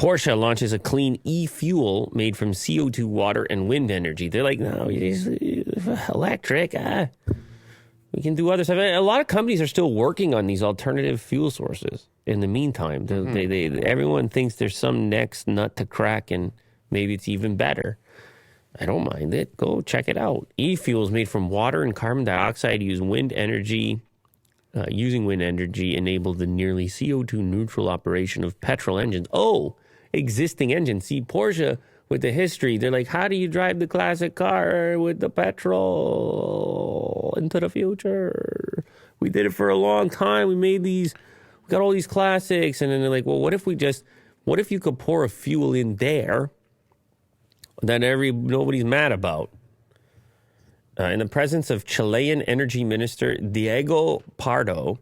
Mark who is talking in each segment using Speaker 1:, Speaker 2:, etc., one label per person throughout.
Speaker 1: Porsche launches a clean e-fuel made from CO2, water, and wind energy. They're like, no, it's electric. We can do other stuff. A lot of companies are still working on these alternative fuel sources. In the meantime, everyone thinks there's some next nut to crack, and maybe it's even better. I don't mind it. Go check it out. E-fuels made from water and carbon dioxide using wind energy enable the nearly CO2 neutral operation of petrol engines. Oh, existing engines. See, Porsche with the history, they're like, how do you drive the classic car with the petrol into the future? We did it for a long time. We got all these classics. And then they're like, well, what if you could pour a fuel in there that nobody's mad about? In the presence of Chilean Energy Minister Diego Pardo,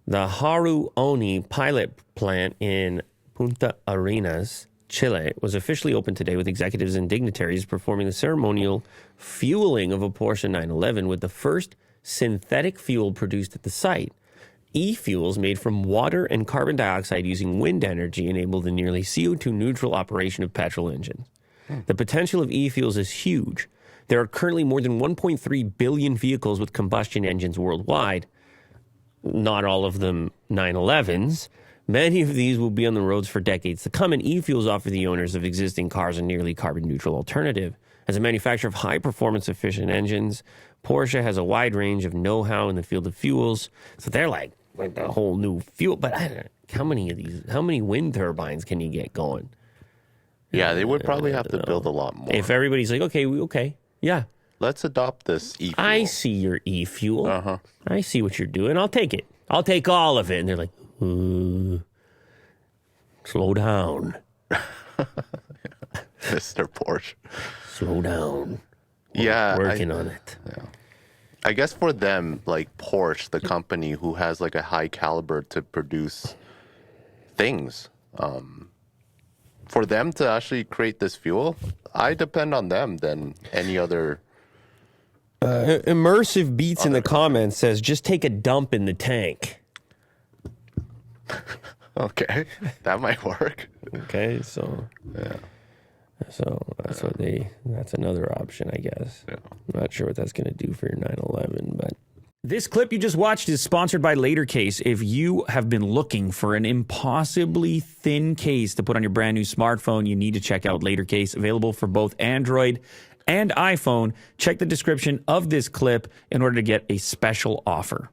Speaker 1: the Haru Oni pilot plant in Punta Arenas, Chile, was officially opened today with executives and dignitaries performing the ceremonial fueling of a Porsche 911 with the first synthetic fuel produced at the site. E-fuels made from water and carbon dioxide using wind energy enable the nearly CO2 neutral operation of petrol engines. The potential of e-fuels is huge. There are currently more than 1.3 billion vehicles with combustion engines worldwide. Not all of them 911s. Many of these will be on the roads for decades to come, and e-fuels offer the owners of existing cars a nearly carbon-neutral alternative. As a manufacturer of high-performance efficient engines, Porsche has a wide range of know-how in the field of fuels. So they're like the whole new fuel. But how many wind turbines can you get going?
Speaker 2: Yeah, they would probably have to build a lot more.
Speaker 1: If everybody's like, okay. Yeah.
Speaker 2: Let's adopt this e-fuel.
Speaker 1: I see your e-fuel. I see what you're doing. I'll take it. I'll take all of it. And they're like, slow down.
Speaker 2: Mr. Porsche.
Speaker 1: Slow down.
Speaker 2: Working
Speaker 1: on it.
Speaker 2: Yeah. I guess for them, like Porsche, the company who has like a high caliber to produce things, for them to actually create this fuel, I depend on them than any other.
Speaker 1: Immersive Beats in the comments says, just take a dump in the tank.
Speaker 2: Okay, that might work.
Speaker 1: Okay, so
Speaker 2: yeah.
Speaker 1: So that's another option, I guess.
Speaker 2: Yeah.
Speaker 1: I'm not sure what that's going to do for your 911, but. This clip you just watched is sponsored by LaterCase. If you have been looking for an impossibly thin case to put on your brand new smartphone, you need to check out LaterCase, available for both Android and iPhone. Check the description of this clip in order to get a special offer.